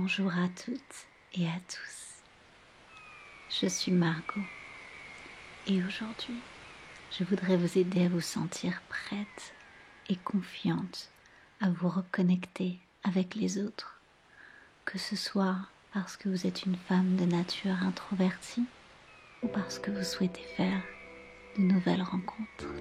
Bonjour à toutes et à tous. Je suis Margot et aujourd'hui, je voudrais vous aider à vous sentir prête et confiante à vous reconnecter avec les autres, que ce soit parce que vous êtes une femme de nature introvertie ou parce que vous souhaitez faire de nouvelles rencontres.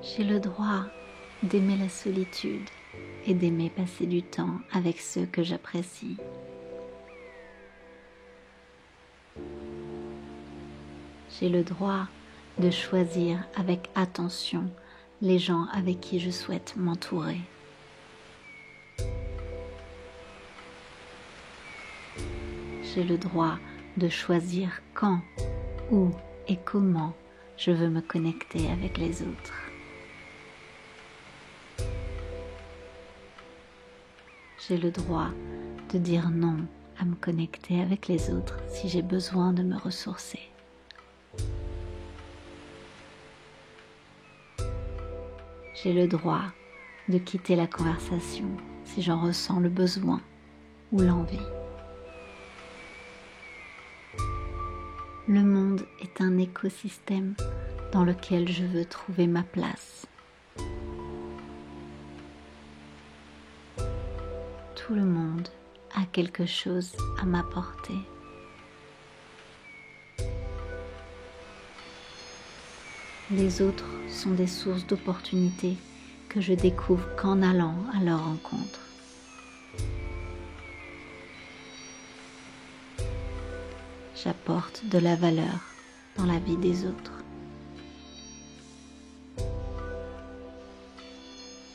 J'ai le droit d'aimer la solitude et d'aimer passer du temps avec ceux que j'apprécie. J'ai le droit de choisir avec attention les gens avec qui je souhaite m'entourer. J'ai le droit de choisir quand, où et comment je veux me connecter avec les autres. J'ai le droit de dire non à me connecter avec les autres si j'ai besoin de me ressourcer. J'ai le droit de quitter la conversation si j'en ressens le besoin ou l'envie. Le monde est un écosystème dans lequel je veux trouver ma place. Tout le monde a quelque chose à m'apporter. Les autres sont des sources d'opportunités que je découvre qu'en allant à leur rencontre. J'apporte de la valeur dans la vie des autres.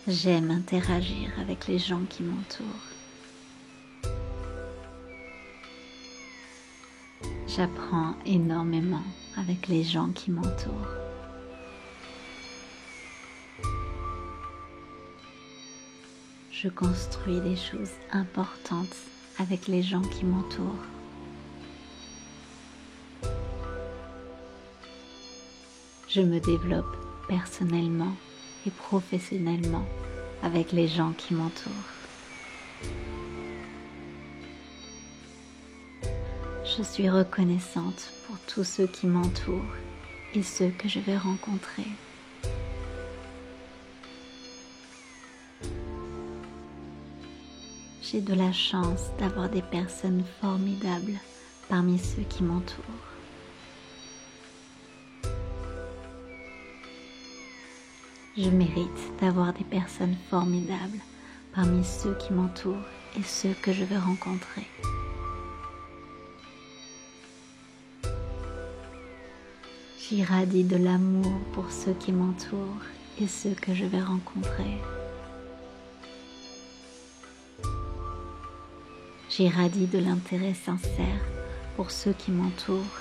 J'aime interagir avec les gens qui m'entourent. J'apprends énormément avec les gens qui m'entourent. Je construis des choses importantes avec les gens qui m'entourent. Je me développe personnellement et professionnellement avec les gens qui m'entourent. Je suis reconnaissante pour tous ceux qui m'entourent et ceux que je vais rencontrer. J'ai de la chance d'avoir des personnes formidables parmi ceux qui m'entourent. Je mérite d'avoir des personnes formidables parmi ceux qui m'entourent et ceux que je vais rencontrer. J'irradie de l'amour pour ceux qui m'entourent et ceux que je vais rencontrer. J'irradie de l'intérêt sincère pour ceux qui m'entourent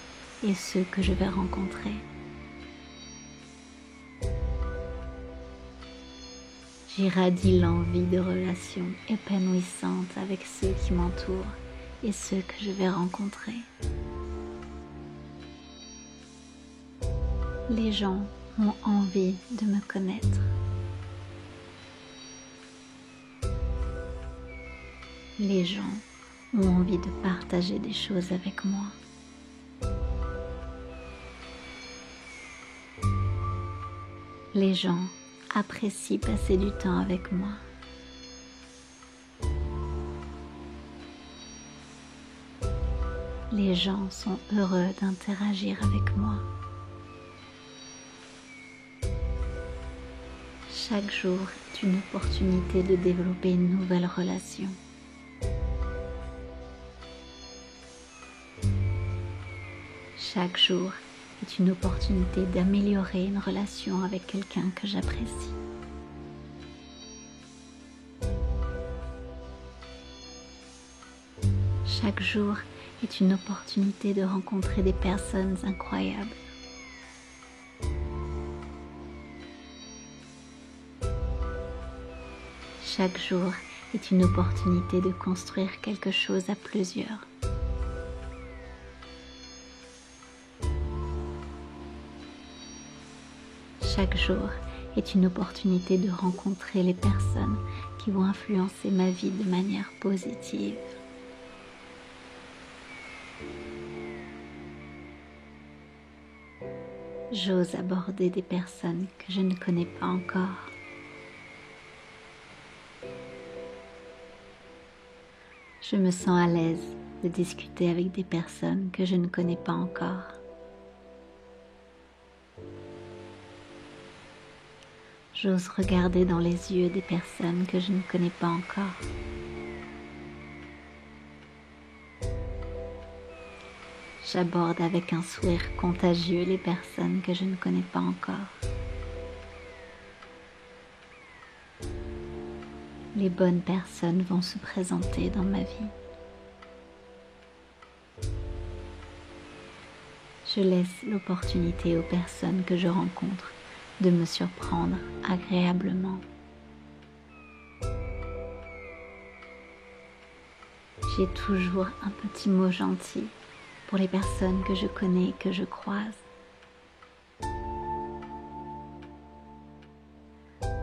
et ceux que je vais rencontrer. J'irradie l'envie de relations épanouissantes avec ceux qui m'entourent et ceux que je vais rencontrer. Les gens ont envie de me connaître. Les gens ont envie de partager des choses avec moi. Les gens apprécient passer du temps avec moi. Les gens sont heureux d'interagir avec moi. Chaque jour est une opportunité de développer une nouvelle relation. Chaque jour est une opportunité d'améliorer une relation avec quelqu'un que j'apprécie. Chaque jour est une opportunité de rencontrer des personnes incroyables. Chaque jour est une opportunité de construire quelque chose à plusieurs. Chaque jour est une opportunité de rencontrer les personnes qui qui vont influencer ma vie de manière positive. J'ose aborder des personnes que je ne connais pas encore. Je me sens à l'aise de discuter avec des personnes que je ne connais pas encore. J'ose regarder dans les yeux des personnes que je ne connais pas encore. J'aborde avec un sourire contagieux les personnes que je ne connais pas encore. Les bonnes personnes vont se présenter dans ma vie. Je laisse l'opportunité aux personnes que je rencontre de me surprendre agréablement. J'ai toujours un petit mot gentil pour les personnes que je connais et que je croise.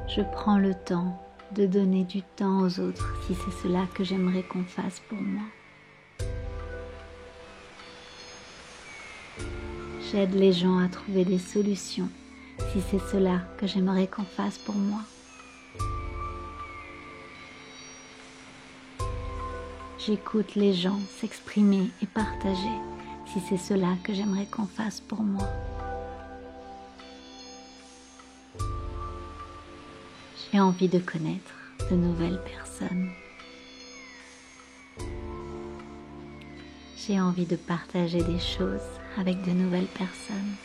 Je prends le temps de donner du temps aux autres si c'est cela que j'aimerais qu'on fasse pour moi. J'aide les gens à trouver des solutions si c'est cela que j'aimerais qu'on fasse pour moi. J'écoute les gens s'exprimer et partager si c'est cela que j'aimerais qu'on fasse pour moi. J'ai envie de connaître de nouvelles personnes. J'ai envie de partager des choses avec de nouvelles personnes.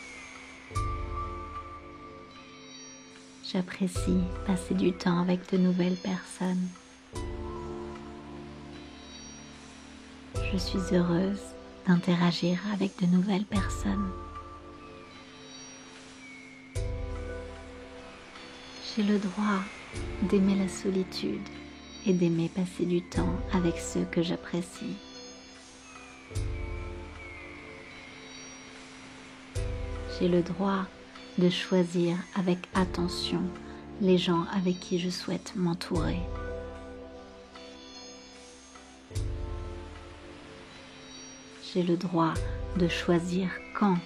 J'apprécie passer du temps avec de nouvelles personnes. Je suis heureuse d'interagir avec de nouvelles personnes. J'ai le droit d'aimer la solitude et d'aimer passer du temps avec ceux que j'apprécie. J'ai le droit de choisir avec attention les gens avec qui je souhaite m'entourer. J'ai le droit de choisir quand,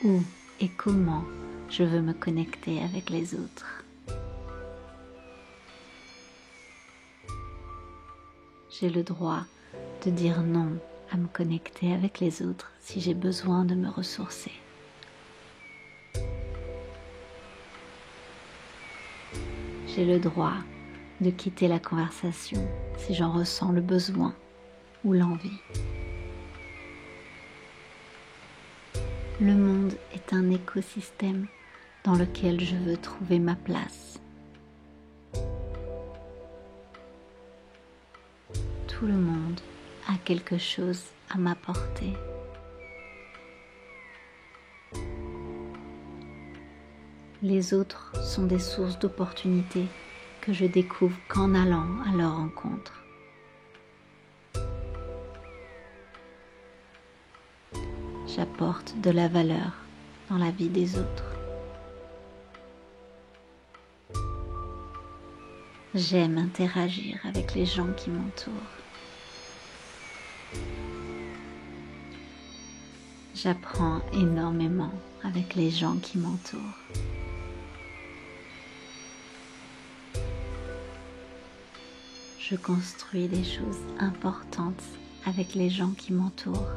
où et comment je veux me connecter avec les autres. J'ai le droit de dire non à me connecter avec les autres si j'ai besoin de me ressourcer. J'ai le droit de quitter la conversation si j'en ressens le besoin ou l'envie. Le monde est un écosystème dans lequel je veux trouver ma place. Tout le monde a quelque chose à m'apporter. Les autres sont des sources d'opportunités que je découvre qu'en allant à leur rencontre. J'apporte de la valeur dans la vie des autres. J'aime interagir avec les gens qui m'entourent. J'apprends énormément avec les gens qui m'entourent. Je construis des choses importantes avec les gens qui m'entourent.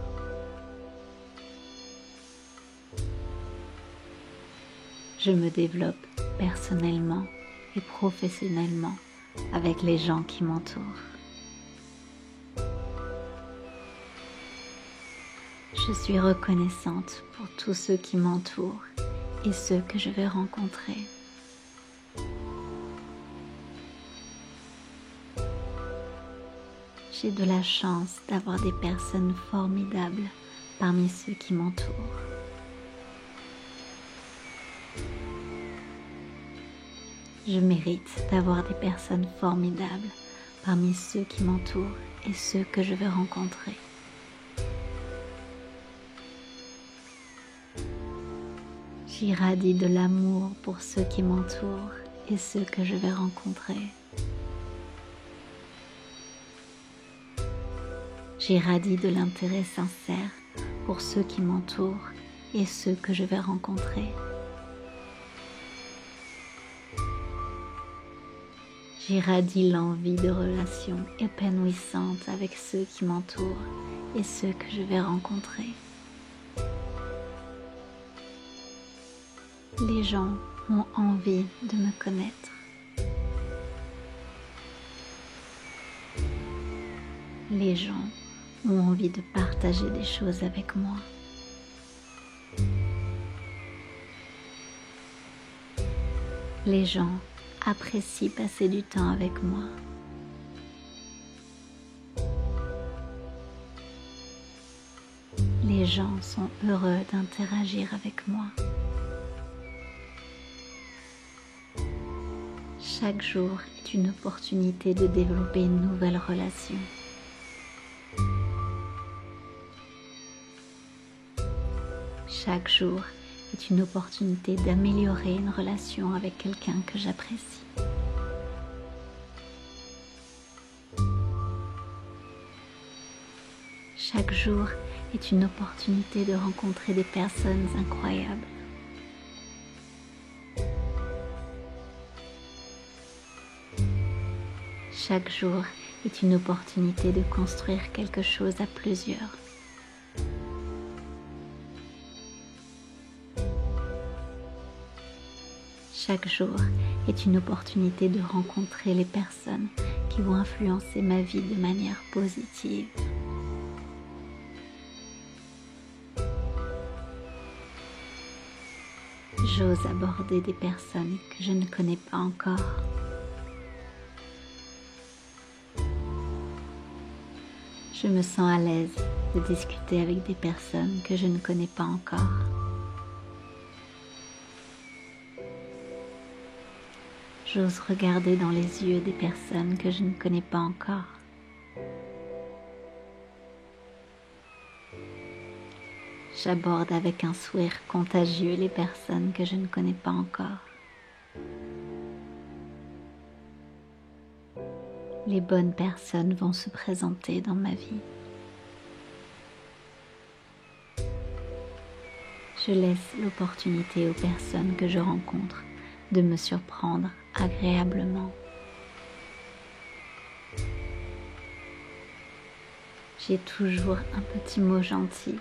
Je me développe personnellement et professionnellement avec les gens qui m'entourent. Je suis reconnaissante pour tous ceux qui m'entourent et ceux que je vais rencontrer. J'ai de la chance d'avoir des personnes formidables parmi ceux qui m'entourent. Je mérite d'avoir des personnes formidables parmi ceux qui m'entourent et ceux que je vais rencontrer. J'irradie de l'amour pour ceux qui m'entourent et ceux que je vais rencontrer. J'irradie de l'intérêt sincère pour ceux qui m'entourent et ceux que je vais rencontrer. J'irradie l'envie de relations épanouissantes avec ceux qui m'entourent et ceux que je vais rencontrer. Les gens ont envie de me connaître. Les gens ont envie de partager des choses avec moi. Les gens apprécient passer du temps avec moi. Les gens sont heureux d'interagir avec moi. Chaque jour est une opportunité de développer une nouvelle relation. Chaque jour est une opportunité d'améliorer une relation avec quelqu'un que j'apprécie. Chaque jour est une opportunité de rencontrer des personnes incroyables. Chaque jour est une opportunité de construire quelque chose à plusieurs. Chaque jour est une opportunité de rencontrer les personnes qui vont influencer ma vie de manière positive. J'ose aborder des personnes que je ne connais pas encore. Je me sens à l'aise de discuter avec des personnes que je ne connais pas encore. J'ose regarder dans les yeux des personnes que je ne connais pas encore. J'aborde avec un sourire contagieux les personnes que je ne connais pas encore. Les bonnes personnes vont se présenter dans ma vie. Je laisse l'opportunité aux personnes que je rencontre de me surprendre agréablement. J'ai toujours un petit mot gentil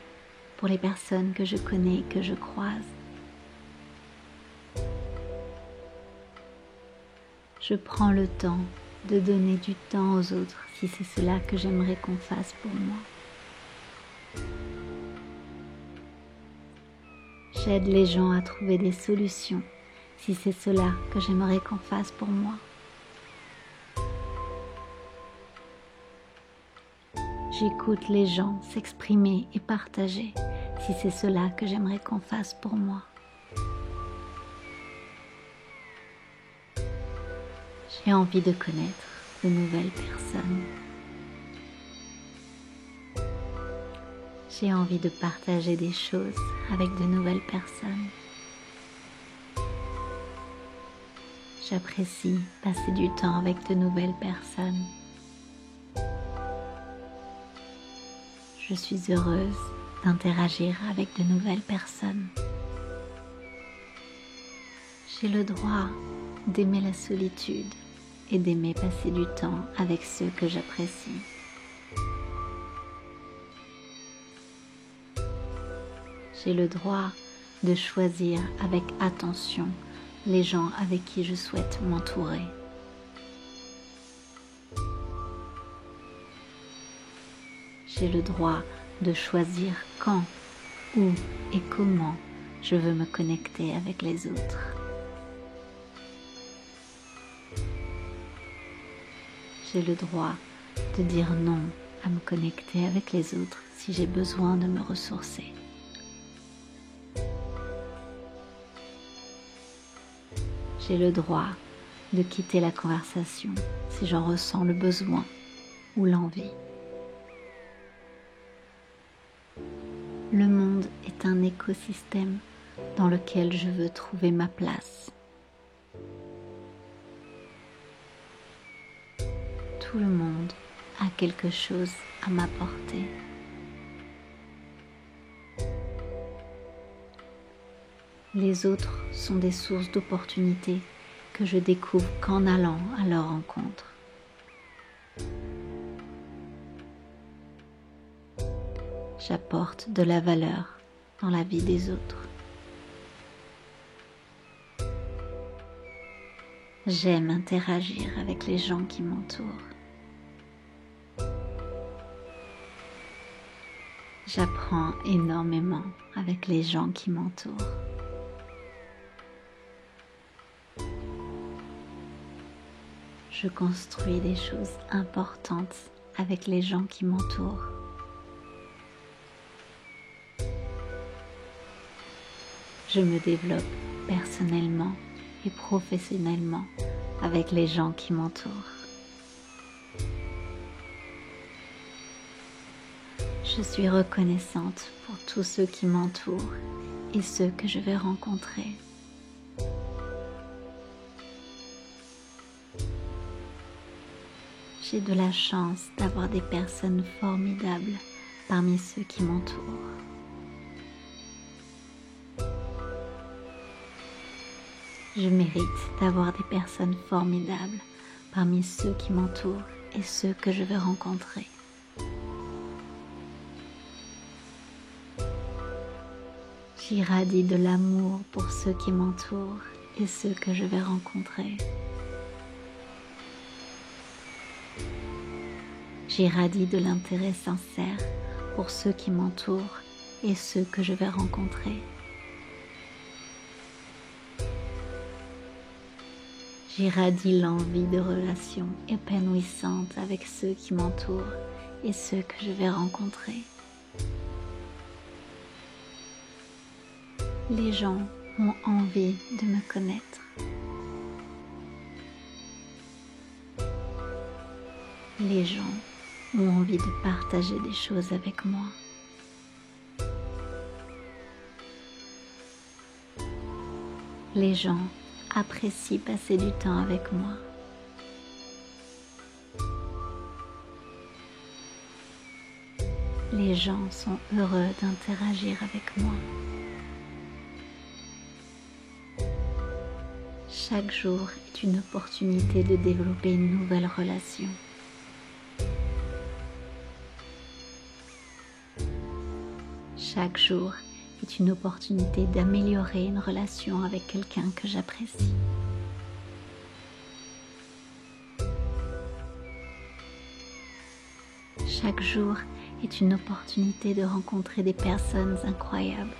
pour les personnes que je connais et que je croise. Je prends le temps de donner du temps aux autres si c'est cela que j'aimerais qu'on fasse pour moi. J'aide les gens à trouver des solutions si c'est cela que j'aimerais qu'on fasse pour moi. J'écoute les gens s'exprimer et partager si c'est cela que j'aimerais qu'on fasse pour moi. J'ai envie de connaître de nouvelles personnes. J'ai envie de partager des choses avec de nouvelles personnes. J'apprécie passer du temps avec de nouvelles personnes. Je suis heureuse d'interagir avec de nouvelles personnes. J'ai le droit d'aimer la solitude et d'aimer passer du temps avec ceux que j'apprécie. J'ai le droit de choisir avec attention les gens avec qui je souhaite m'entourer. J'ai le droit de choisir quand, où et comment je veux me connecter avec les autres. J'ai le droit de dire non à me connecter avec les autres si j'ai besoin de me ressourcer. J'ai le droit de quitter la conversation si j'en ressens le besoin ou l'envie. Le monde est un écosystème dans lequel je veux trouver ma place. Tout le monde a quelque chose à m'apporter. Les autres sont des sources d'opportunités que je découvre qu'en allant à leur rencontre. J'apporte de la valeur dans la vie des autres. J'aime interagir avec les gens qui m'entourent. J'apprends énormément avec les gens qui m'entourent. Je construis des choses importantes avec les gens qui m'entourent. Je me développe personnellement et professionnellement avec les gens qui m'entourent. Je suis reconnaissante pour tous ceux qui m'entourent et ceux que je vais rencontrer. J'ai de la chance d'avoir des personnes formidables parmi ceux qui m'entourent. Je mérite d'avoir des personnes formidables parmi ceux qui m'entourent et ceux que je vais rencontrer. J'irradie de l'amour pour ceux qui m'entourent et ceux que je vais rencontrer. J'irradie de l'intérêt sincère pour ceux qui m'entourent et ceux que je vais rencontrer. J'irradie l'envie de relations épanouissantes avec ceux qui m'entourent et ceux que je vais rencontrer. Les gens ont envie de me connaître. Les gens ont envie de partager des choses avec moi. Les gens apprécient passer du temps avec moi. Les gens sont heureux d'interagir avec moi. Chaque jour est une opportunité de développer une nouvelle relation. Chaque jour est une opportunité d'améliorer une relation avec quelqu'un que j'apprécie. Chaque jour est une opportunité de rencontrer des personnes incroyables.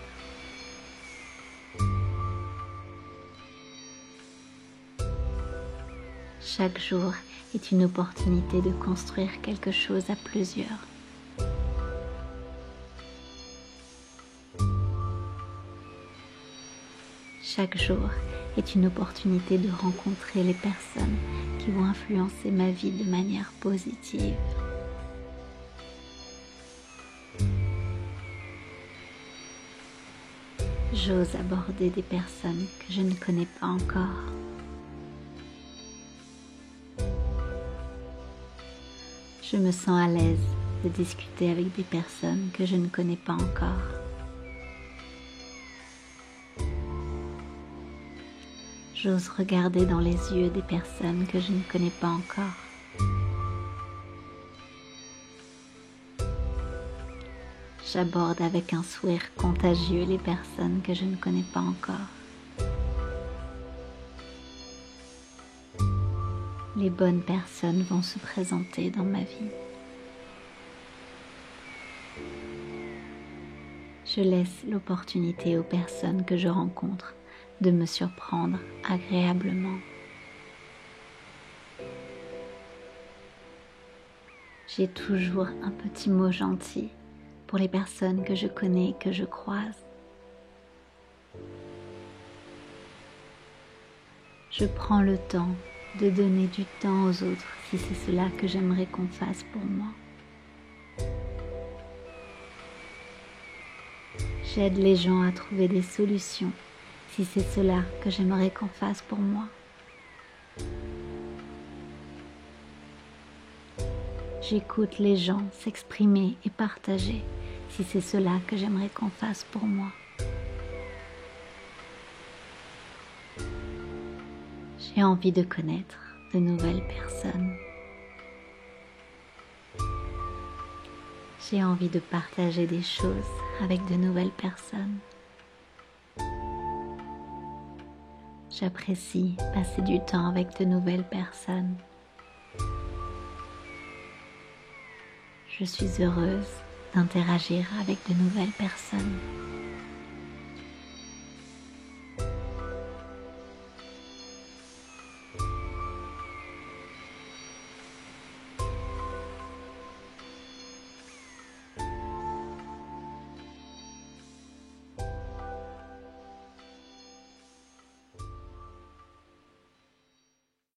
Chaque jour est une opportunité de construire quelque chose à plusieurs. Chaque jour est une opportunité de rencontrer les personnes qui vont influencer ma vie de manière positive. J'ose aborder des personnes que je ne connais pas encore. Je me sens à l'aise de discuter avec des personnes que je ne connais pas encore. J'ose regarder dans les yeux des personnes que je ne connais pas encore. J'aborde avec un sourire contagieux les personnes que je ne connais pas encore. Les bonnes personnes vont se présenter dans ma vie. Je laisse l'opportunité aux personnes que je rencontre de me surprendre agréablement. J'ai toujours un petit mot gentil pour les personnes que je connais et que je croise. Je prends le temps de donner du temps aux autres si c'est cela que j'aimerais qu'on fasse pour moi. J'aide les gens à trouver des solutions si c'est cela que j'aimerais qu'on fasse pour moi. J'écoute les gens s'exprimer et partager si c'est cela que j'aimerais qu'on fasse pour moi. J'ai envie de connaître de nouvelles personnes. J'ai envie de partager des choses avec de nouvelles personnes. J'apprécie passer du temps avec de nouvelles personnes. Je suis heureuse d'interagir avec de nouvelles personnes.